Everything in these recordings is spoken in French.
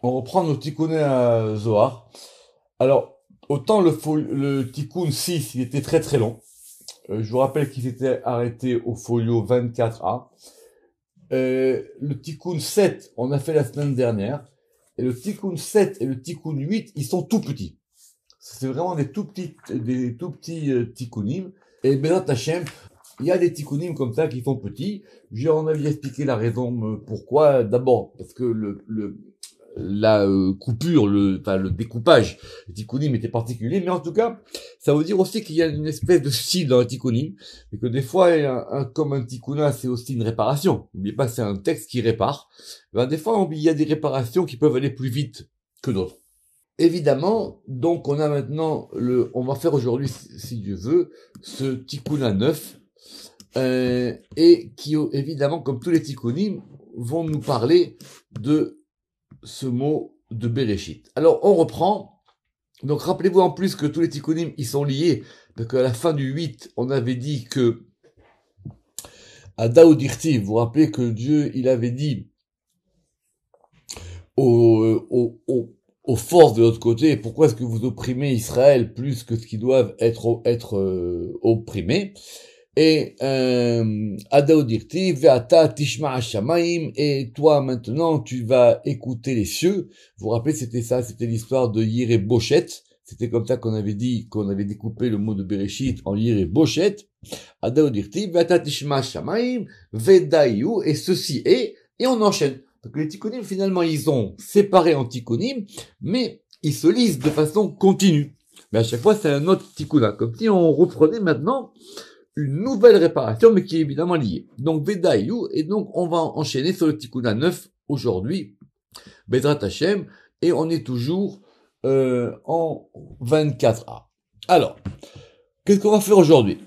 On reprend nos tikkuné à Zohar. Alors, autant le tikkun 6, il était très très long. Je vous rappelle qu'il s'était arrêté au folio 24a. Le tikkun 7, on a fait la semaine dernière. Et le tikkun 7 et le tikkun 8, ils sont tout petits. C'est vraiment des tout petits tikkunim. Et Bezat Hashem, il y a des tikkunim comme ça qui sont petits. J'en avais expliqué la raison pourquoi. D'abord, parce que la coupure, le découpage du tikkunim était particulier, mais en tout cas, ça veut dire aussi qu'il y a une espèce de style dans le tikkunim, et que des fois, comme un tikkuna, c'est aussi une réparation. N'oubliez pas, c'est un texte qui répare. Ben, des fois, il y a des réparations qui peuvent aller plus vite que d'autres. Évidemment, donc on a maintenant on va faire aujourd'hui, si Dieu veut, ce tikkuna 9, et qui, évidemment, comme tous les tikkunim, vont nous parler de ce mot de Bereshit. Alors, on reprend. Donc, rappelez-vous en plus que tous les tikkunim, ils sont liés, parce qu'à la fin du 8, on avait dit que, à Daoudirti, vous vous rappelez que Dieu, il avait dit aux forces de l'autre côté, pourquoi est-ce que vous opprimez Israël plus que ce qu'ils doivent être opprimés? Et Adaodirti, Veata Tishma Hashamaim, et toi maintenant tu vas écouter les cieux. Vous vous rappelez, c'était ça, c'était l'histoire de Yiré Bochet. C'était comme ça qu'on avait dit, qu'on avait découpé le mot de Bereshit en Yiré Bochet. Adaodirti, Veata Tishma Hashamaim, Vedayu, et ceci est, et on enchaîne. Donc les tikkunim, finalement, ils ont séparé en tikkunim, mais ils se lisent de façon continue. Mais à chaque fois, c'est un autre tikkuna. Comme si on reprenait maintenant une nouvelle réparation, mais qui est évidemment liée. Donc, Vedayu, et donc, on va enchaîner sur le tikkuna 9 aujourd'hui, Bezrat Hashem, et on est toujours en 24a. Alors, qu'est-ce qu'on va faire aujourd'hui?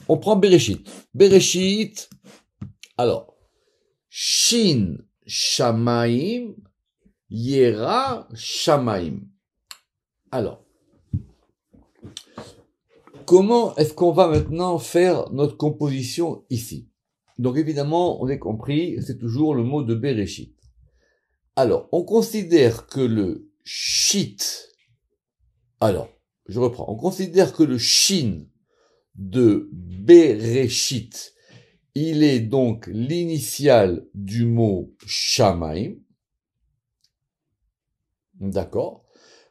On prend Bereshit. Bereshit, alors, Shin Shamaim, Yera Shamaim. Alors, comment est-ce qu'on va maintenant faire notre composition ici? Donc évidemment, on a compris, c'est toujours le mot de Bereshit. Alors, on considère que le shit, alors, je reprends, on considère que le shin de Bereshit, il est donc l'initiale du mot Shamaim. D'accord.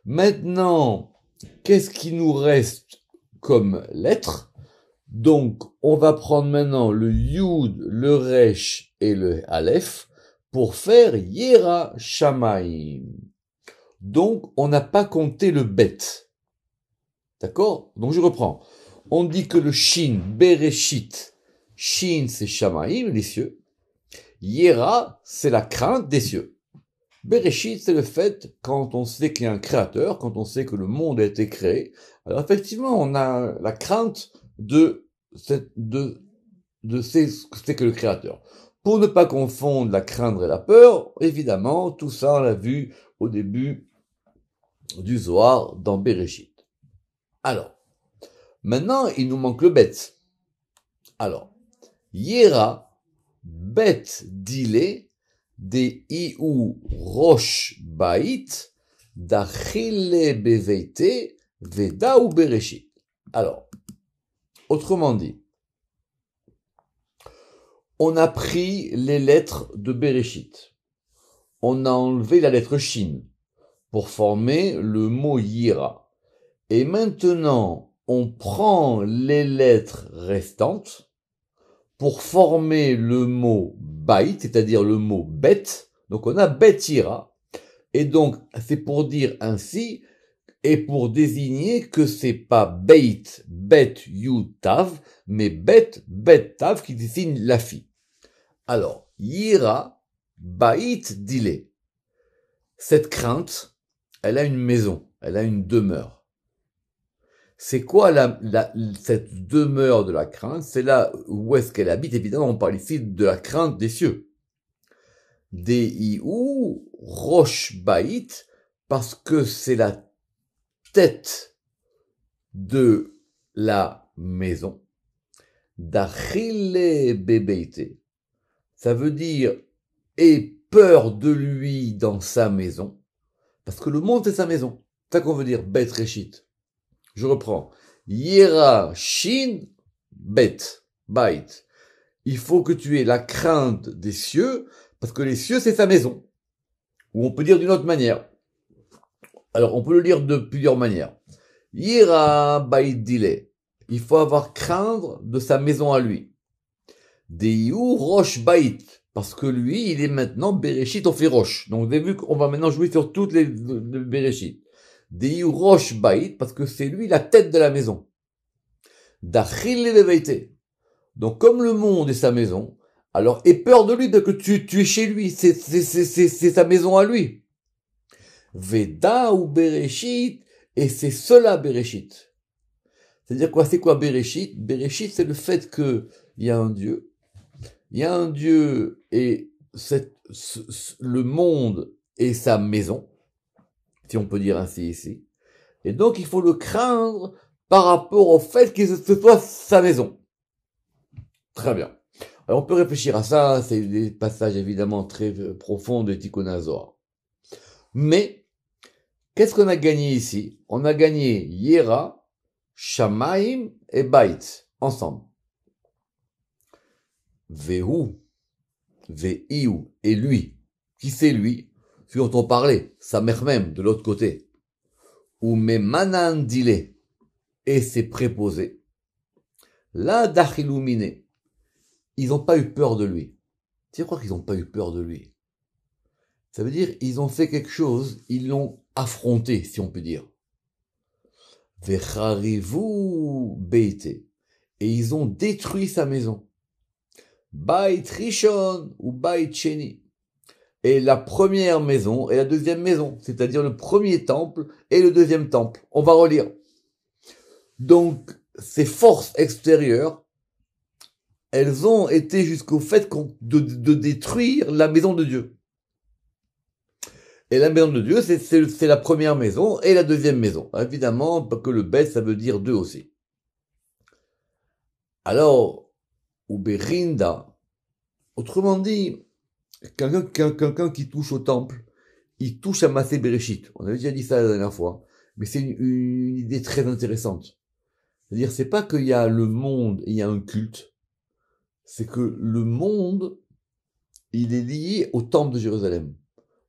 Maintenant, qu'est-ce qui nous reste comme lettre? Donc, on va prendre maintenant le Yud, le Resh et le Aleph pour faire Yera Shamaim. Donc, on n'a pas compté le Bet. D'accord? Donc, je reprends. On dit que le Shin, Bereshit, Shin, c'est Shamaim, les cieux. Yera, c'est la crainte des cieux. Bereshit, c'est le fait, quand on sait qu'il y a un créateur, quand on sait que le monde a été créé. Alors, effectivement, on a la crainte de ce que c'est que le créateur. Pour ne pas confondre la crainte et la peur, évidemment, tout ça, on l'a vu au début du Zohar dans Bereshit. Alors, maintenant, il nous manque le bet. Alors, Yera, bet dile, de iou roche bait, d'achile beveite, veda ou bereshit. Alors, autrement dit, on a pris les lettres de Bereshit. On a enlevé la lettre Shin pour former le mot Yira. Et maintenant, on prend les lettres restantes pour former le mot Bait, c'est-à-dire le mot Bet. Donc on a Bet Yira. Et donc, c'est pour dire ainsi, et pour désigner que c'est pas Beit, Bet Yud Tav, mais Bet Tav qui désigne la fille. Alors, Yira, Bait Dile. Cette crainte, elle a une maison, elle a une demeure. C'est quoi cette demeure de la crainte? C'est là où est-ce qu'elle habite. Évidemment, on parle ici de la crainte des cieux. Deiou, Roche Bait, parce que c'est la tête de la maison. D'Achille Bebeite. Ça veut dire aie peur de lui dans sa maison. Parce que le monde, c'est sa maison. C'est ça qu'on veut dire, Bet Reshit. Je reprends. Yera Shin Bet. Bait. Il faut que tu aies la crainte des cieux, parce que les cieux, c'est sa maison. Ou on peut dire d'une autre manière. Alors, on peut le lire de plusieurs manières. Yera Bait Dile. Il faut avoir crainte de sa maison à lui. Deiu Rosh Bait. Parce que lui, il est maintenant Bereshit, on fait Rosh. Donc, vous avez vu qu'on va maintenant jouer sur toutes les Bereshit. Deiu Rosh Bait, parce que c'est lui la tête de la maison. Dachil Leveite. Donc, comme le monde est sa maison, alors aie peur de lui, de que tu es chez lui, c'est sa maison à lui. Veda ou Bereshit, et c'est cela Bereshit. C'est-à-dire quoi? C'est quoi Bereshit? Bereshit, c'est le fait que il y a un Dieu. Il y a un Dieu et le monde est sa maison, si on peut dire ainsi ici. Et donc, il faut le craindre par rapport au fait que ce soit sa maison. Très bien. Alors, on peut réfléchir à ça, c'est des passages évidemment très profonds de Tikkun HaZohar. Mais, qu'est-ce qu'on a gagné ici? On a gagné Yera, Shamaim et Bait, ensemble. Vehu, Veiu, et lui. Qui c'est lui? Celui dont on parlait, sa mère même, de l'autre côté. Ou Memanan Dile, et ses préposés. Là, Dachilumine. Ils n'ont pas eu peur de lui. Tu crois qu'ils n'ont pas eu peur de lui? Ça veut dire, ils ont fait quelque chose, ils l'ont affronté, si on peut dire. Vecharivu beite. Et ils ont détruit sa maison. Bait Rishon ou Bait Sheni. Et la première maison et la deuxième maison, c'est-à-dire le premier temple et le deuxième temple. On va relire. Donc, ces forces extérieures, elles ont été jusqu'au fait de détruire la maison de Dieu. Et la maison de Dieu, c'est la première maison et la deuxième maison. Évidemment, parce que le bet, ça veut dire deux aussi. Alors, Uberinda, autrement dit, quelqu'un qui touche au temple, il touche à Massé Bereshit. On avait déjà dit ça la dernière fois, mais c'est une idée très intéressante. C'est-à-dire, c'est pas qu'il y a le monde et il y a un culte, c'est que le monde, il est lié au temple de Jérusalem.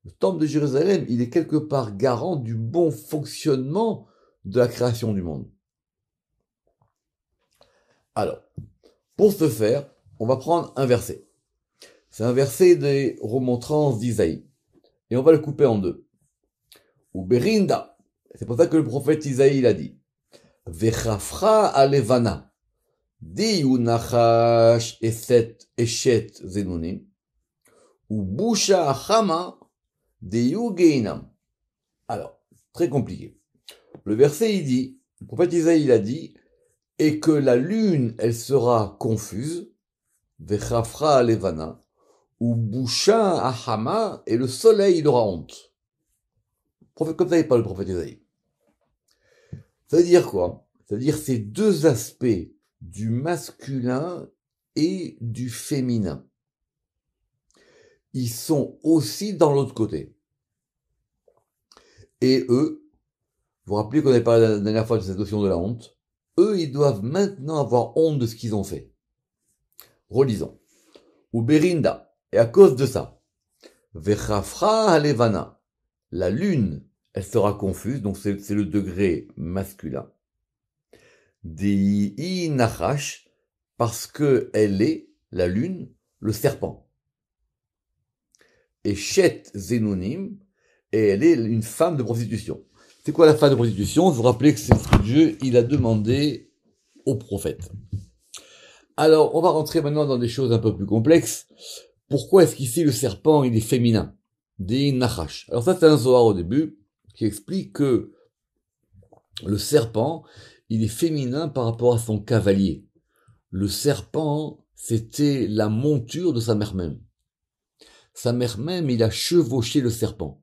Le temple de Jérusalem, il est quelque part garant du bon fonctionnement de la création du monde. Alors, pour ce faire, on va prendre un verset. C'est un verset des remontrances d'Isaïe. Et on va le couper en deux. Ou Berinda. C'est pour ça que le prophète Isaïe l'a dit. Vechafra alevana. Diu nachash eset eshet zenonim. Ou busha chama diu geinam. Alors, très compliqué. Le verset, il dit, le prophète Isaïe, il a dit, et que la lune, elle sera confuse, vechafra alevana, ou boucha ahama, et le soleil, il aura honte. Comme ça, il parle le prophète Isaïe. Ça veut dire quoi? Ça veut dire ces deux aspects du masculin et du féminin. Ils sont aussi dans l'autre côté. Et eux, vous vous rappelez qu'on avait parlé la dernière fois de cette notion de la honte, eux, ils doivent maintenant avoir honte de ce qu'ils ont fait. Relisons. Ou Berinda, et à cause de ça, Vechafra alevana, la lune, elle sera confuse, donc c'est le degré masculin. Dei nachash, parce que elle est, la lune, le serpent. Et Shet Zenonim, et elle est une femme de prostitution. C'est quoi la femme de prostitution? Vous vous rappelez que c'est ce que Dieu, il a demandé au prophète. Alors, on va rentrer maintenant dans des choses un peu plus complexes. Pourquoi est-ce qu'ici le serpent, il est féminin? Dei nachash. Alors ça, c'est un Zohar au début, qui explique que le serpent, il est féminin par rapport à son cavalier. Le serpent, c'était la monture de sa mère même. Sa mère même, il a chevauché le serpent.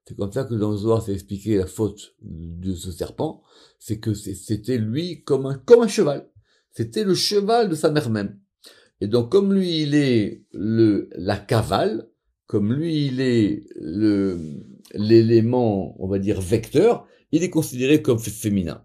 C'est comme ça que dans le Zohar, c'est expliqué la faute de ce serpent. C'est que c'était lui comme un cheval. C'était le cheval de sa mère même. Et donc, comme lui, il est la cavale, comme lui, il est l'élément, on va dire, vecteur, il est considéré comme féminin.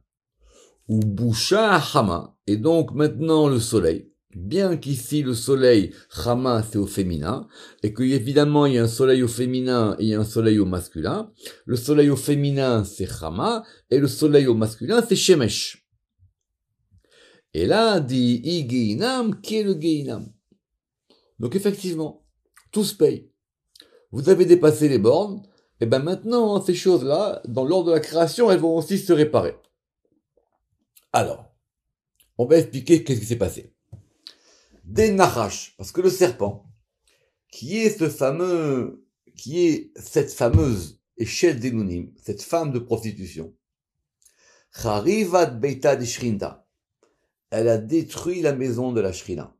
Ou Boucha Hama, et donc maintenant le soleil. Bien qu'ici le soleil, Hama, c'est au féminin, et qu'évidemment il y a un soleil au féminin et il y a un soleil au masculin. Le soleil au féminin, c'est Hama, et le soleil au masculin, c'est Shemesh. Et là, dit Igeinam, qui est le Geinam. Donc effectivement, tout se paye. Vous avez dépassé les bornes, et ben maintenant, ces choses-là, dans l'ordre de la création, elles vont aussi se réparer. Alors, on va expliquer qu'est-ce qui s'est passé. Des Nahash, parce que le serpent, qui est cette fameuse échelle d'Enunim, cette femme de prostitution, Charivat Beita de Shrinta, elle a détruit la maison de la Shrina.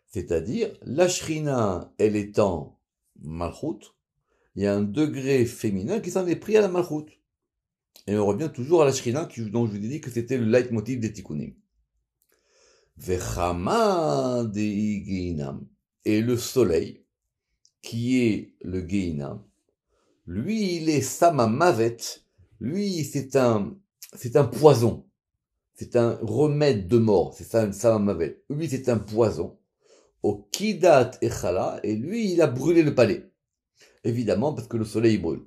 C'est-à-dire, la Shrina, elle étant Malchut, il y a un degré féminin qui s'en est pris à la Malchut. Et on revient toujours à la Shrina, dont je vous ai dit que c'était le leitmotiv des Tikkunim. Vechama de Geinam. Et le soleil, qui est le Geinam, lui, il est Samamavet. Lui, c'est un poison. C'est un remède de mort. C'est ça, un Samamavet. Lui, c'est un poison. Au Kidat Echala. Et lui, il a brûlé le palais. Évidemment, parce que le soleil brûle.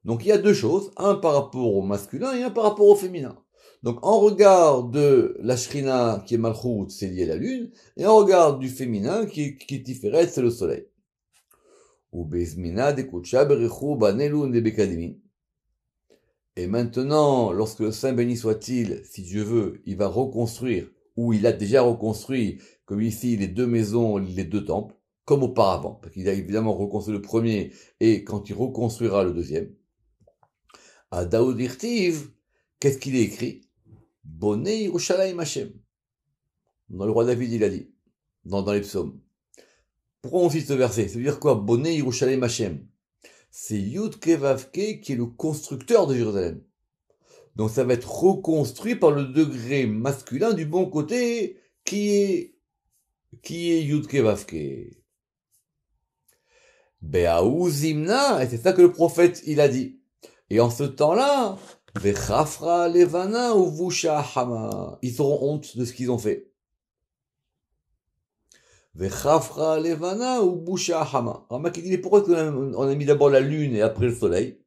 Donc, il y a deux choses. Un par rapport au masculin et un par rapport au féminin. Donc, en regard de la Shrina, qui est Malchut, c'est lié à la lune, et en regard du féminin, qui est Tiferet, c'est le soleil. Et maintenant, lorsque le Saint béni soit-il, si Dieu veut, il va reconstruire, ou il a déjà reconstruit, comme ici, les deux maisons, les deux temples, comme auparavant, parce qu'il a évidemment reconstruit le premier, et quand il reconstruira le deuxième. À Daoud Irtiv, qu'est-ce qu'il est écrit? Bonné Yerushalayim Hashem. Dans le roi David, il a dit, dans les psaumes. Pourquoi on cite ce verset? Ça veut dire quoi? Bonné Yerushalayim Hashem. C'est Yud Kevavke qui est le constructeur de Jérusalem. Donc ça va être reconstruit par le degré masculin du bon côté qui est Yud Kevavke. Be'aou Zimna, et c'est ça que le prophète il a dit. Et en ce temps-là, Vechafra Levana ou Vusha Hama, ils auront honte de ce qu'ils ont fait. Vechafra Levana ou Busha Hama. Pourquoi on a mis d'abord la lune et après le soleil?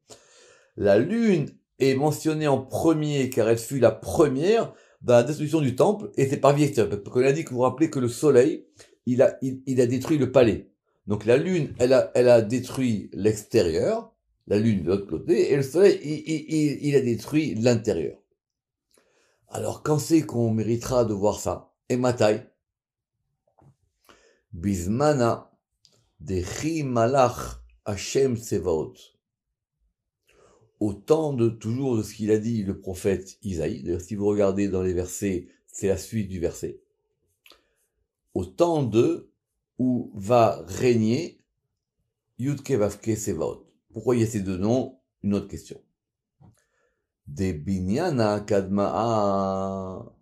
La lune est mentionnée en premier car elle fut la première dans la destruction du temple et c'est par vieille. Parce qu'on a dit que vous vous rappelez que le soleil, il a détruit le palais. Donc la lune, elle a détruit l'extérieur, la lune de l'autre côté, et le soleil, il a détruit l'intérieur. Alors quand c'est qu'on méritera de voir ça? Et Matai? Bismana dechi malach Hashem Tsevaot. Au temps toujours de ce qu'il a dit le prophète Isaïe. D'ailleurs, si vous regardez dans les versets, c'est la suite du verset. Au temps où va régner Yudke Vavke Tsevaot. Pourquoi il y a ces deux noms? Une autre question. Des binyana kadma'a.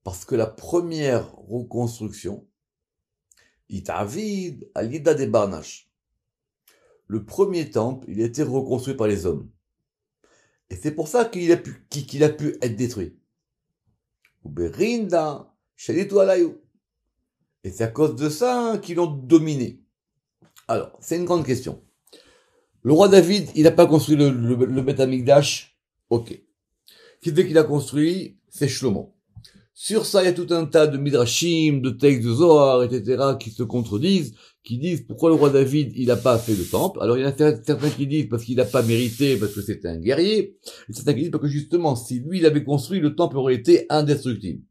Parce que la première reconstruction, Itavid al-Yida de Barnash. Le premier temple, il a été reconstruit par les hommes. Et c'est pour ça qu'il a pu être détruit. Uberinda, Shalitu Alayu. Et c'est à cause de ça qu'ils l'ont dominé. Alors, c'est une grande question. Le roi David, il n'a pas construit le Beth Amikdash. Ok. Qui fait qu'il a construit? C'est Shlomo. Sur ça, il y a tout un tas de midrashim, de textes de Zohar, etc., qui se contredisent, qui disent pourquoi le roi David, il n'a pas fait le temple. Alors, il y en a certains qui disent parce qu'il n'a pas mérité, parce que c'était un guerrier, et certains qui disent parce que justement, si lui, il avait construit, le temple aurait été indestructible.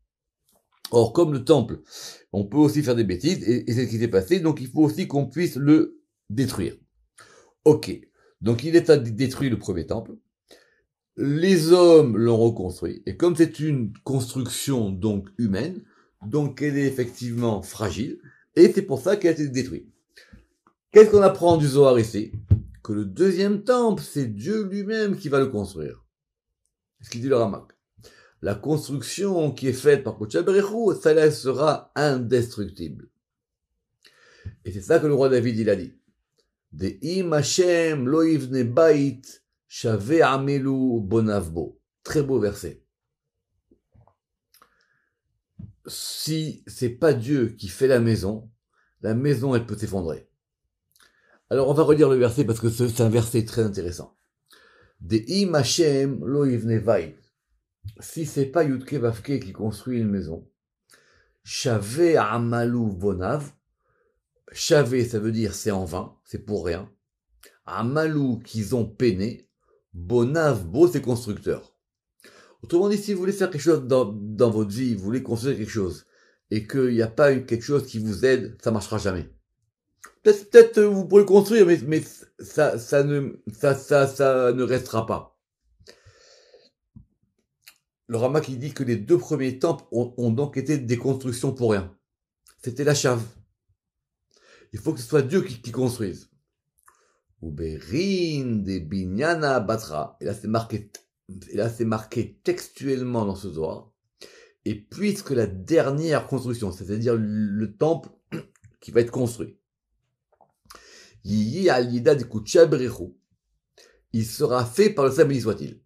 Or, comme le temple, on peut aussi faire des bêtises, et c'est ce qui s'est passé, donc il faut aussi qu'on puisse le détruire. Ok. Donc, il est détruit le premier temple. Les hommes l'ont reconstruit, et comme c'est une construction donc humaine, donc elle est effectivement fragile, et c'est pour ça qu'elle a été détruite. Qu'est-ce qu'on apprend du Zohar ici? Que le deuxième temple, c'est Dieu lui-même qui va le construire. C'est ce qu'il dit le Ramak. La construction qui est faite par Kodesh Baruch Hu, celle-là sera indestructible. Et c'est ça que le roi David, il a dit. De'im Hashem lo yivne bait shave amelu bonavbo. Très beau verset. Si c'est pas Dieu qui fait la maison, elle peut s'effondrer. Alors on va relire le verset parce que c'est un verset très intéressant. De'im Hashem lo yivne bait. Si c'est pas Yudke Vavke qui construit une maison, shave amalu bonav. Chavé, ça veut dire c'est en vain, c'est pour rien. Amalou, qu'ils ont peiné. Bonav, beau, c'est constructeur. Autrement dit, si vous voulez faire quelque chose dans votre vie, vous voulez construire quelque chose, et qu'il n'y a pas quelque chose qui vous aide, ça marchera jamais. Peut-être vous pourrez le construire, mais ça ne restera pas. Le Rama qui dit que les 2 premiers temples ont donc été des constructions pour rien. C'était la chave. Il faut que ce soit Dieu qui construise. Uberin de binyana batra. Et là, c'est marqué textuellement dans ce Zohar. Et puisque la dernière construction, c'est-à-dire le temple qui va être construit, Yiyi al-Yida de Kuchabrichu, il sera fait par le Saint béni soit-il.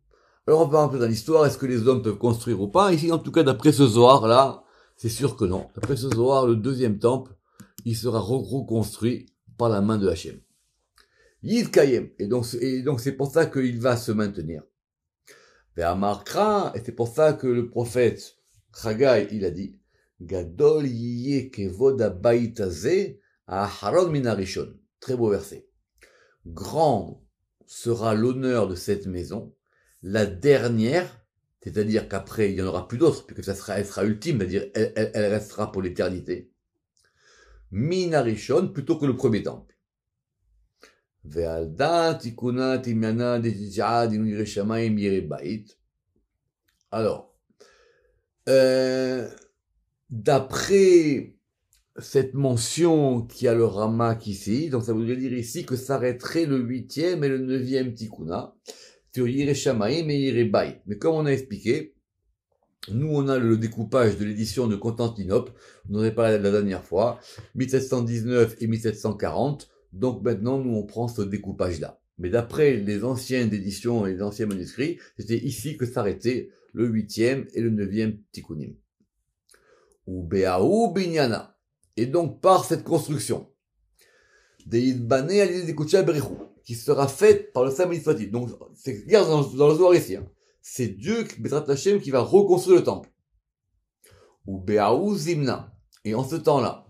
Alors on va un peu dans l'histoire, est-ce que les hommes peuvent construire ou pas? Ici, en tout cas, d'après ce Zohar-là, c'est sûr que non. D'après ce Zohar, le 2e temple, il sera reconstruit par la main de Hachem. Yid Kayem. Et donc c'est pour ça qu'il va se maintenir. Et c'est pour ça que le prophète Chagai, il a dit, Gadol yiye kevod habayit hazeh ha'aharon min harishon. Très beau verset. Grand sera l'honneur de cette maison, la dernière, c'est-à-dire qu'après il n'y en aura plus d'autres, puisque elle sera ultime, c'est-à-dire elle restera pour l'éternité. Minarishon plutôt que le premier temple. Alors, d'après cette mention qui a le Ramak ici, donc ça voudrait dire ici que s'arrêterait le 8e et le 9e Tikuna sur Yireh Shamayim et Yireh Bayit. Mais comme on a expliqué, nous, on a le découpage de l'édition de Constantinople, on en avait parlé la dernière fois, 1719 et 1740, donc maintenant, nous, on prend ce découpage-là. Mais d'après les anciennes éditions et les anciens manuscrits, c'était ici que s'arrêtait le 8e et le 9e Tikkunim. Ou Beaou Binyana. Et donc, par cette construction, Deidbané à l'idée des qui sera faite par le Saint béni soit-il. Donc, c'est clair dans le Zohar ici, hein. C'est Dieu, Bezrat Hashem, qui va reconstruire le temple. Ou Beaou Zimna. Et en ce temps-là,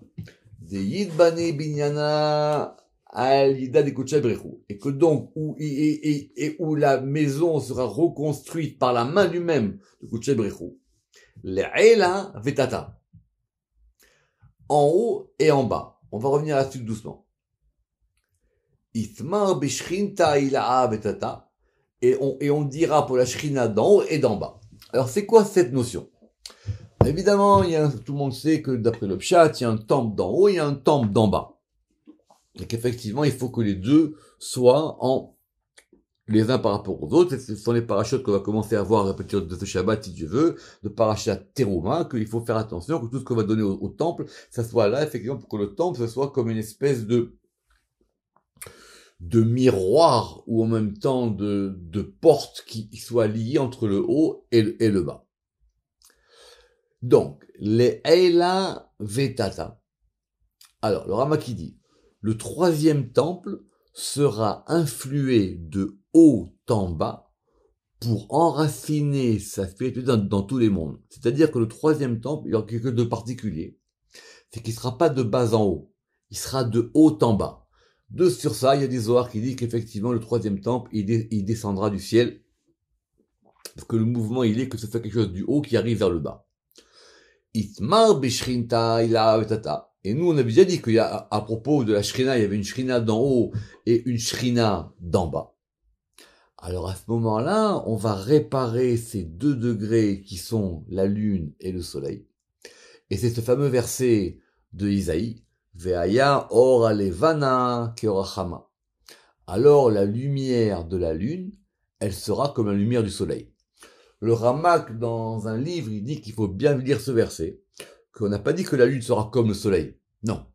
Deid Bane Binyana al Yida de Brechu. Et que donc, où la maison sera reconstruite par la main du même de Kutshe Brechu. Le'ela Vetata. En haut et en bas. On va revenir là-dessus doucement. Ithmar Bishrinta Ila'a Vetata. Et on dira pour la shrina d'en haut et d'en bas. Alors c'est quoi cette notion? Évidemment, tout le monde sait que d'après le Pshat, il y a un temple d'en haut et il y a un temple d'en bas. Et qu'effectivement, il faut que les deux soient les uns par rapport aux autres. Ce sont les parachutes qu'on va commencer à voir à partir de ce Shabbat, si Dieu veut, de parachat Teruma, qu'il faut faire attention que tout ce qu'on va donner au temple, ça soit là, effectivement, pour que le temple, ce soit comme une espèce de miroir ou en même temps de porte qui soit liée entre le haut et le bas. Donc, les Eila Vetata. Alors, le Ramaki dit, le 3e temple sera influé de haut en bas pour enraciner sa spiritualité dans tous les mondes. C'est-à-dire que le 3e temple, il y aura quelque chose de particulier. C'est qu'il ne sera pas de bas en haut. Il sera de haut en bas. Sur ça, il y a des Zohar qui disent qu'effectivement, le 3e temple, il descendra du ciel. Parce que le mouvement, il est que ce soit quelque chose du haut qui arrive vers le bas. Itmar bishrinta ila vetata. Et nous, on avait déjà dit qu'il y a, à propos de la shrina, il y avait une shrina d'en haut et une shrina d'en bas. Alors, à ce moment-là, on va réparer ces 2 degrés qui sont la lune et le soleil. Et c'est ce fameux verset de Isaïe, Veaya or alevana keorachama. Alors la lumière de la lune, elle sera comme la lumière du soleil. Le Ramak, dans un livre, il dit qu'il faut bien lire ce verset, qu'on n'a pas dit que la lune sera comme le soleil. Non.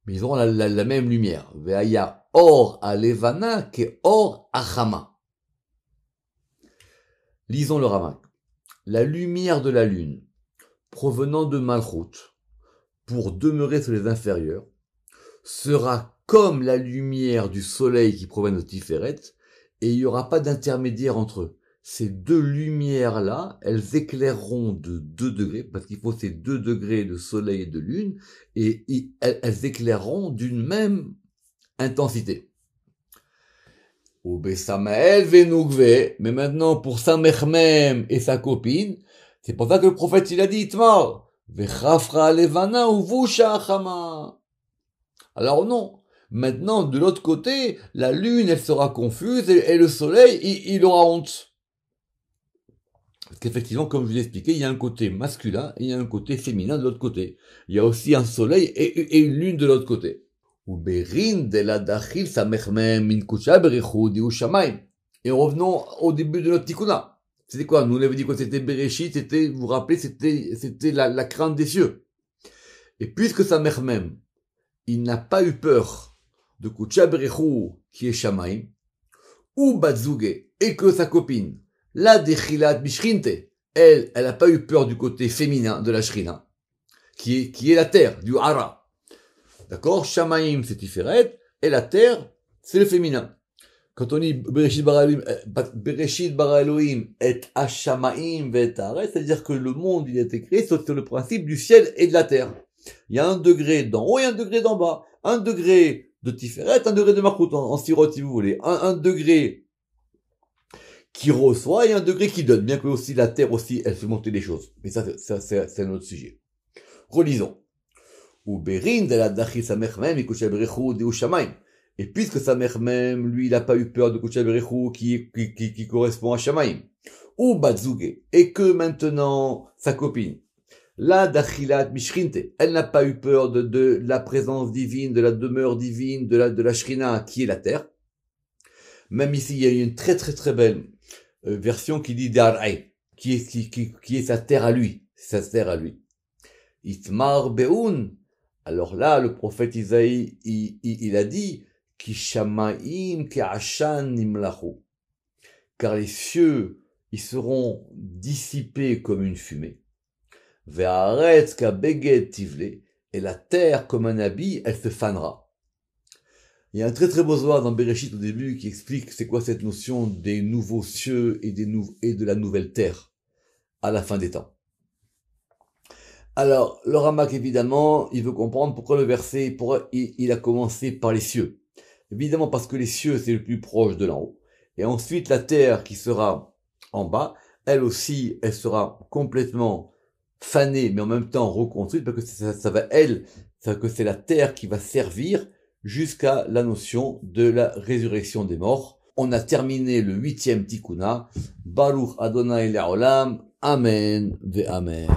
Mais ils auront la même lumière. Ve'aya or alevana ke or achama. Lisons le Ramak. La lumière de la lune, provenant de Malchut, pour demeurer sur les inférieurs, sera comme la lumière du soleil qui provient de Tiferet, et il n'y aura pas d'intermédiaire entre eux. Ces deux lumières-là, elles éclaireront de 2 degrés, parce qu'il faut ces 2 degrés de soleil et de lune, et elles éclaireront d'une même intensité. Ou Besamael Venugve, mais maintenant pour Samechmem et sa copine, c'est pour ça que le prophète il a dit Itmar, Vechafra Levana ou Vusha Chama. Alors non. Maintenant, de l'autre côté, la lune, elle sera confuse et le soleil, il aura honte. Parce qu'effectivement, comme je vous l'ai expliqué, il y a un côté masculin et il y a un côté féminin de l'autre côté. Il y a aussi un soleil et une lune de l'autre côté. Et revenons au début de notre tikkuna. C'était quoi? Nous, on avait dit quoi? C'était Bereshit, c'était, vous vous rappelez, c'était la crainte des cieux. Et puisque sa mère même, il n'a pas eu peur de Kucha Berechu, qui est Shamaim, ou Batzuge, et que sa copine, la Dechilat Bishrinte, elle n'a pas eu peur du côté féminin de la Shrina, qui est la terre, du Hara. D'accord? Shamaim, c'est Tiferet, et la terre, c'est le féminin. Quand on dit Bereshit bara Elohim et Hashamaim vet Haaretz, c'est-à-dire que le monde, il a été créé sur le principe du ciel et de la terre. Il y a un degré d'en haut et un degré d'en bas. Un degré de Tiferet, un degré de Malchut, en sirote si vous voulez. Un degré qui reçoit et un degré qui donne. Bien que aussi la terre aussi, elle fait monter les choses. Mais ça c'est un autre sujet. Relisons. Et puisque sa mère même, lui, il n'a pas eu peur de Kucha Berechu qui correspond à Shamaim. Ou Batzuge. Et que maintenant, sa copine, la Dachilat Mishrinte, elle n'a pas eu peur de la présence divine, de la demeure divine, de la Shrina qui est la terre. Même ici, il y a une très très très belle version qui dit Dar'ai, qui est sa terre à lui, sa terre à lui. Itmar Be'un. Alors là, le prophète Isaïe, il a dit Ki Shamaim Ke'ashan Nimlahu. Car les cieux, ils seront dissipés comme une fumée. Ve'aretz ka'beged tivle, et la terre comme un habit, elle se fanera. Il y a un très très beau zohar dans Bereshit au début qui explique c'est quoi cette notion des nouveaux cieux et de la nouvelle terre à la fin des temps. Alors, le Ramak évidemment, il veut comprendre pourquoi le verset, il a commencé par les cieux. Évidemment parce que les cieux c'est le plus proche de l'en haut. Et ensuite la terre qui sera en bas, elle aussi, elle sera complètement fanée, mais en même temps reconstruite, parce que c'est la terre qui va servir jusqu'à la notion de la résurrection des morts. On a terminé le 8e Tikkuna. Baruch Adonai Le'olam. Amen ve Amen.